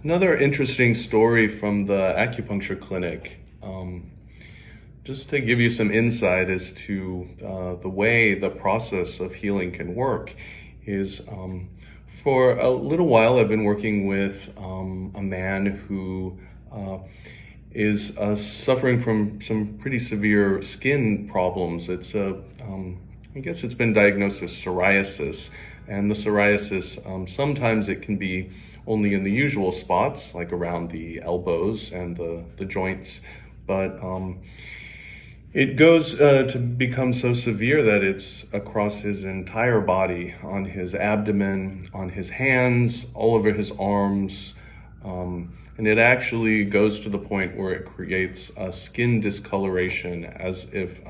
Another interesting story from the acupuncture clinic. Just to give you some insight as to the way the process of healing can work is for a little while I've been working with a man who is suffering from some pretty severe skin problems. I guess it's been diagnosed as psoriasis, and the psoriasis, sometimes it can be only in the usual spots, like around the elbows and the joints, but it goes to become so severe that it's across his entire body, on his abdomen, on his hands, all over his arms, and it actually goes to the point where it creates a skin discoloration, as if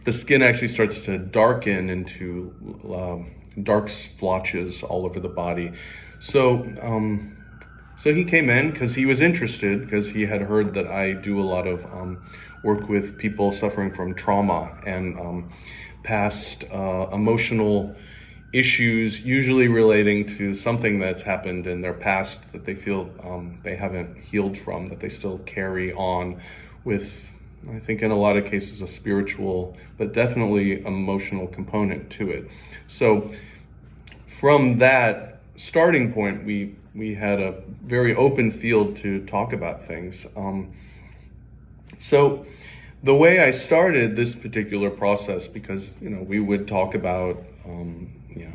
the skin actually starts to darken into dark splotches all over the body. So he came in because he was interested, because he had heard that I do a lot of work with people suffering from trauma and past emotional issues, usually relating to something that's happened in their past that they feel they haven't healed from, that they still carry on with, I think in a lot of cases, a spiritual, but definitely emotional component to it. So from that starting point, we had a very open field to talk about things. So the way I started this particular process, because we would talk about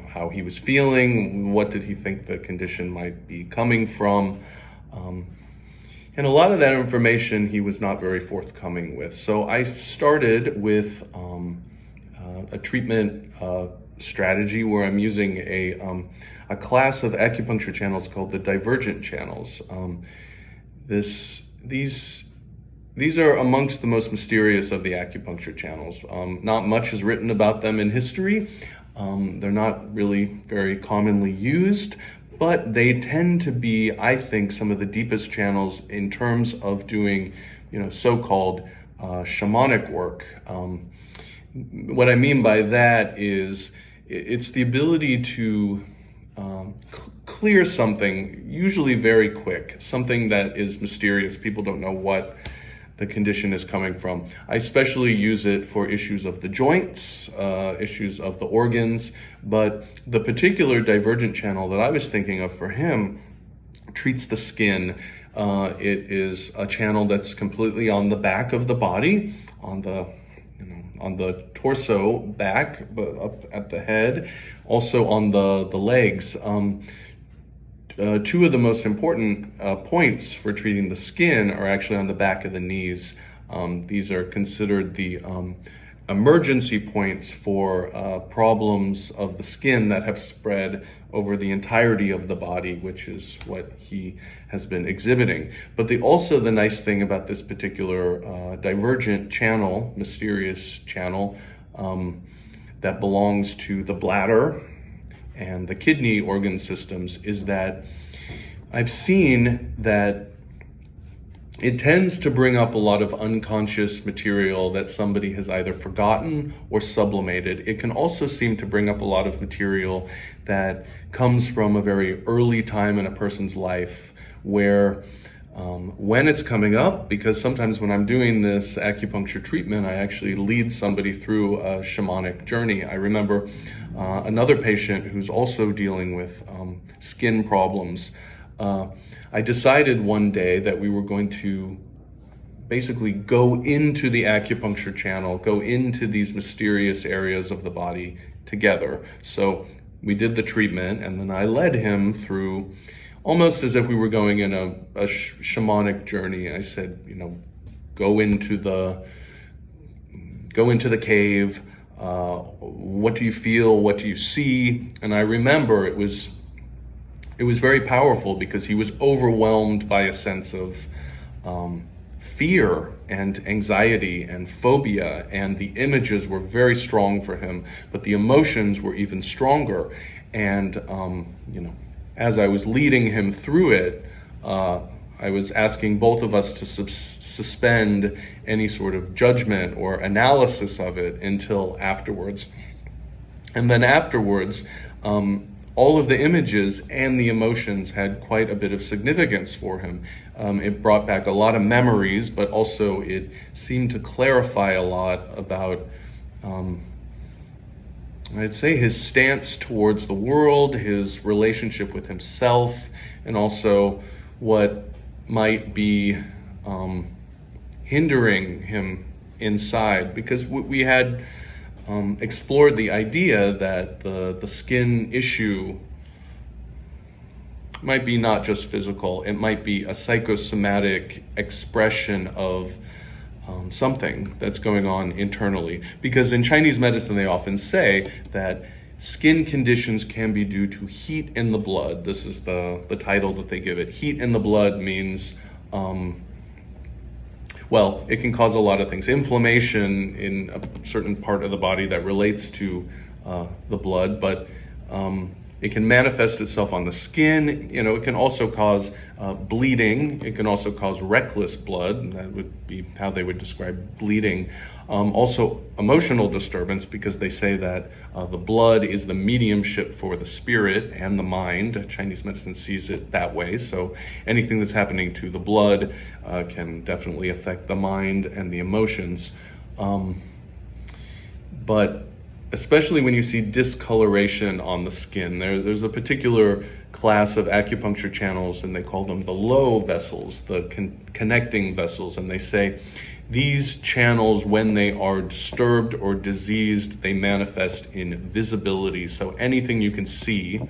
how he was feeling, what did he think the condition might be coming from, and a lot of that information he was not very forthcoming with. So I started with a treatment strategy where I'm using a class of acupuncture channels called the divergent channels. These are amongst the most mysterious of the acupuncture channels. Not much is written about them in history. They're not really very commonly used, but they tend to be, I think, some of the deepest channels in terms of doing, so-called shamanic work. What I mean by that is it's the ability to clear something, usually very quick, something that is mysterious. People don't know what the condition is coming from. I especially use it for issues of the joints, issues of the organs, but the particular divergent channel that I was thinking of for him treats the skin. It is a channel that's completely on the back of the body, on the torso back, but up at the head, also on the legs. Two of the most important points for treating the skin are actually on the back of the knees. These are considered the emergency points for problems of the skin that have spread over the entirety of the body, which is what he has been exhibiting. But also the nice thing about this particular divergent channel, mysterious channel, that belongs to the bladder and the kidney organ systems, is that I've seen that it tends to bring up a lot of unconscious material that somebody has either forgotten or sublimated. It can also seem to bring up a lot of material that comes from a very early time in a person's life, where when it's coming up, because sometimes when I'm doing this acupuncture treatment, I actually lead somebody through a shamanic journey. I remember another patient who's also dealing with skin problems. I decided one day that we were going to basically go into the acupuncture channel, go into these mysterious areas of the body together. So we did the treatment, and then I led him through, almost as if we were going in a shamanic journey. I said, go into the cave. What do you feel? What do you see? And I remember it was very powerful, because he was overwhelmed by a sense of fear and anxiety and phobia, and the images were very strong for him, but the emotions were even stronger. And as I was leading him through it, I was asking both of us to suspend any sort of judgment or analysis of it until afterwards. And then afterwards, all of the images and the emotions had quite a bit of significance for him. It brought back a lot of memories, but also it seemed to clarify a lot about, I'd say, his stance towards the world, his relationship with himself, and also what might be hindering him inside. Because we had explored the idea that the skin issue might be not just physical, it might be a psychosomatic expression of something that's going on internally. Because in Chinese medicine, they often say that skin conditions can be due to heat in the blood. This is the title that they give it. Heat in the blood means, well, it can cause a lot of things. Inflammation in a certain part of the body that relates to the blood, but it can manifest itself on the skin. You know, it can also cause bleeding. It can also cause reckless blood. That would be how they would describe bleeding. Also emotional disturbance, because they say that the blood is the mediumship for the spirit and the mind. Chinese medicine sees it that way. So anything that's happening to the blood can definitely affect the mind and the emotions. But especially when you see discoloration on the skin, there's a particular class of acupuncture channels, and they call them the low vessels, the connecting vessels. And they say these channels, when they are disturbed or diseased, they manifest in visibility. So anything you can see,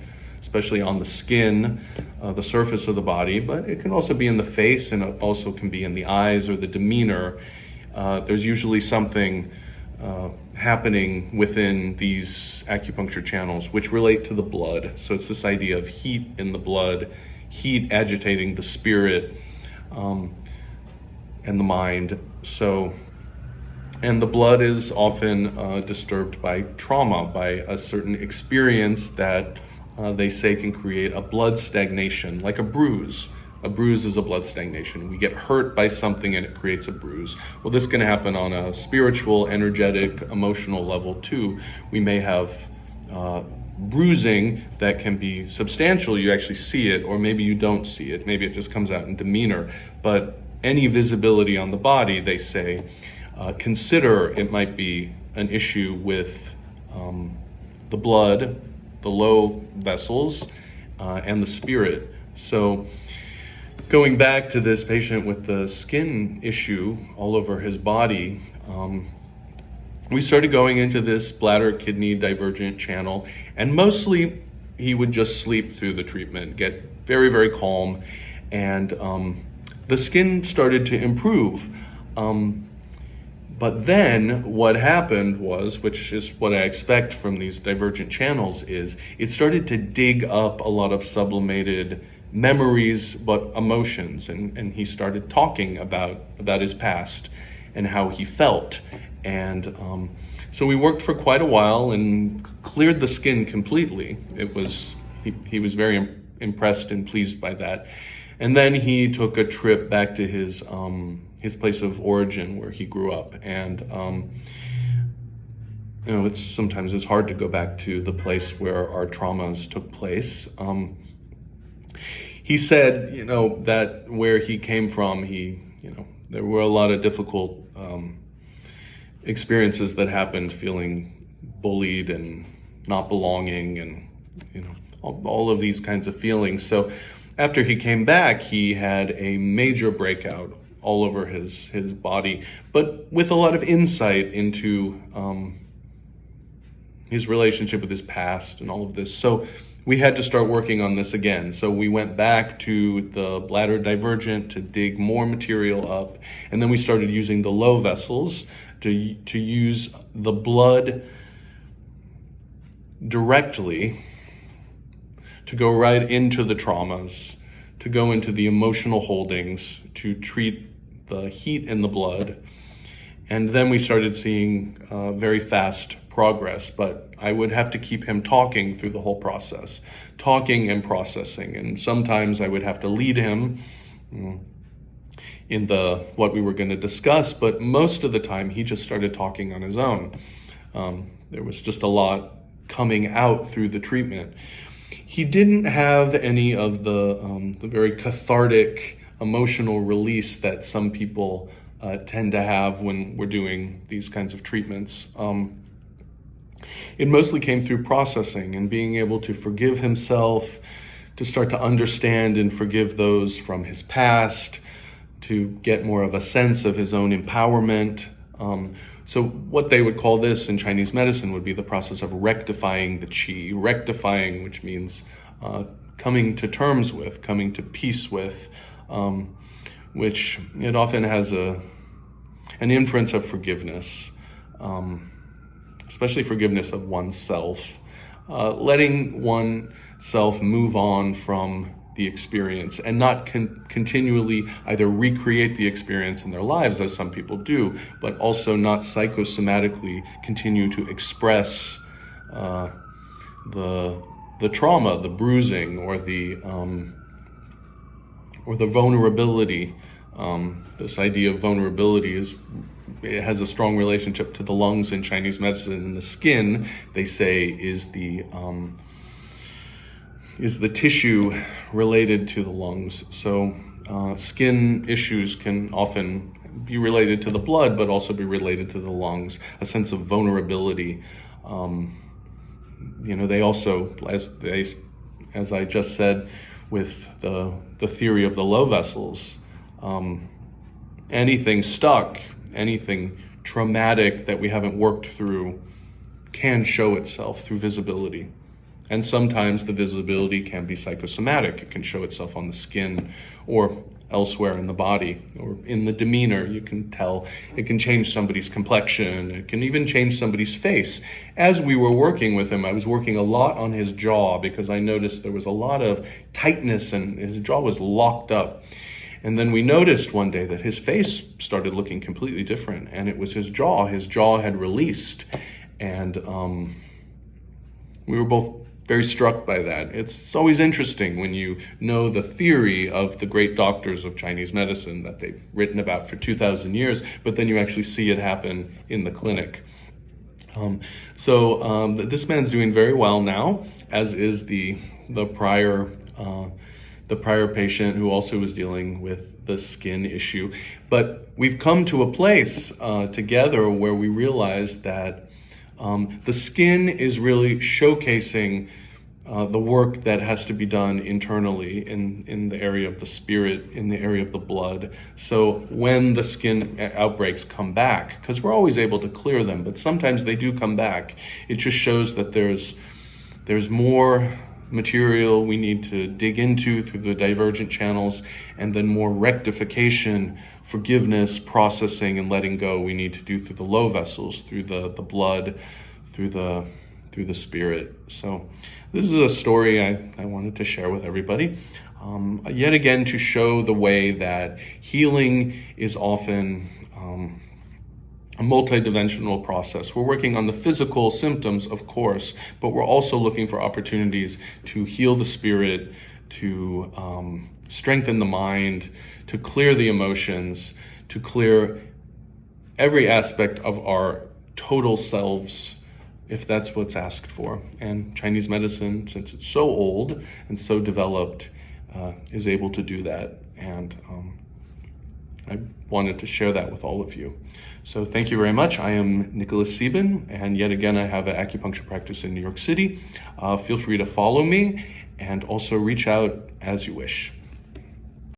especially on the skin, the surface of the body, but it can also be in the face, and it also can be in the eyes or the demeanor. There's usually something happening within these acupuncture channels which relate to the blood. So it's this idea of heat in the blood, heat agitating the spirit and the mind. So, and the blood is often disturbed by trauma, by a certain experience that they say can create a blood stagnation, like a bruise. A bruise is a blood stagnation. We get hurt by something and it creates a bruise. Well, this can happen on a spiritual, energetic, emotional level too. We may have bruising that can be substantial. You actually see it, or maybe you don't see it. Maybe it just comes out in demeanor. But any visibility on the body, they say, consider it might be an issue with the blood, the low vessels, and the spirit. So going back to this patient with the skin issue all over his body, we started going into this bladder kidney divergent channel, and mostly he would just sleep through the treatment, get very, very calm, and the skin started to improve. But then what happened was, which is what I expect from these divergent channels, is it started to dig up a lot of sublimated memories, but emotions, and he started talking about his past and how he felt. And so we worked for quite a while and cleared the skin completely. He was very impressed and pleased by that. And then he took a trip back to his place of origin where he grew up. And you know, sometimes it's hard to go back to the place where our traumas took place. He said, you know, that where he came from, there were a lot of difficult experiences that happened, feeling bullied and not belonging, and all of these kinds of feelings. So after he came back, he had a major breakout all over his body, but with a lot of insight into his relationship with his past and all of this. So we had to start working on this again. So we went back to the bladder divergent to dig more material up, and then we started using the low vessels to use the blood directly to go right into the traumas, to go into the emotional holdings, to treat the heat in the blood. And then we started seeing very fast progress, but I would have to keep him talking through the whole process, talking and processing. And sometimes I would have to lead him in what we were going to discuss, but most of the time he just started talking on his own. There was just a lot coming out through the treatment. He didn't have any of the very cathartic emotional release that some people tend to have when we're doing these kinds of treatments. It mostly came through processing and being able to forgive himself, to start to understand and forgive those from his past, to get more of a sense of his own empowerment. So what they would call this in Chinese medicine would be the process of rectifying the qi. Rectifying, which means coming to terms with, coming to peace with, which it often has an inference of forgiveness, especially forgiveness of oneself, letting oneself move on from the experience and not continually either recreate the experience in their lives, as some people do, but also not psychosomatically continue to express the trauma, the bruising, or the vulnerability. This idea of vulnerability it has a strong relationship to the lungs in Chinese medicine, and the skin, they say, is the tissue related to the lungs. So skin issues can often be related to the blood, but also be related to the lungs, a sense of vulnerability. They also, as I just said, with the theory of the low vessels, anything stuck, anything traumatic that we haven't worked through can show itself through visibility. And sometimes the visibility can be psychosomatic. It can show itself on the skin or elsewhere in the body or in the demeanor. You can tell. It can change somebody's complexion. It can even change somebody's face. As we were working with him, I was working a lot on his jaw because I noticed there was a lot of tightness and his jaw was locked up. And then we noticed one day that his face started looking completely different, and it was his jaw. His jaw had released, and we were both very struck by that. It's always interesting when you know the theory of the great doctors of Chinese medicine that they've written about for 2,000 years, but then you actually see it happen in the clinic. This man's doing very well now, as is the prior patient who also was dealing with the skin issue. But we've come to a place together where we realize that the skin is really showcasing the work that has to be done internally in the area of the spirit, in the area of the blood. So when the skin outbreaks come back, because we're always able to clear them, but sometimes they do come back, it just shows that there's more material we need to dig into through the divergent channels, and then more rectification, forgiveness, processing, and letting go we need to do through the low vessels, through the blood, through the spirit. So this is a story I wanted to share with everybody, yet again to show the way that healing is often a multidimensional process. We're working on the physical symptoms, of course, but we're also looking for opportunities to heal the spirit, to strengthen the mind, to clear the emotions, to clear every aspect of our total selves, if that's what's asked for. And Chinese medicine, since it's so old and so developed, is able to do that. And I wanted to share that with all of you. So thank you very much. I am Nicholas Sieben, and yet again, I have an acupuncture practice in New York City. Feel free to follow me and also reach out as you wish.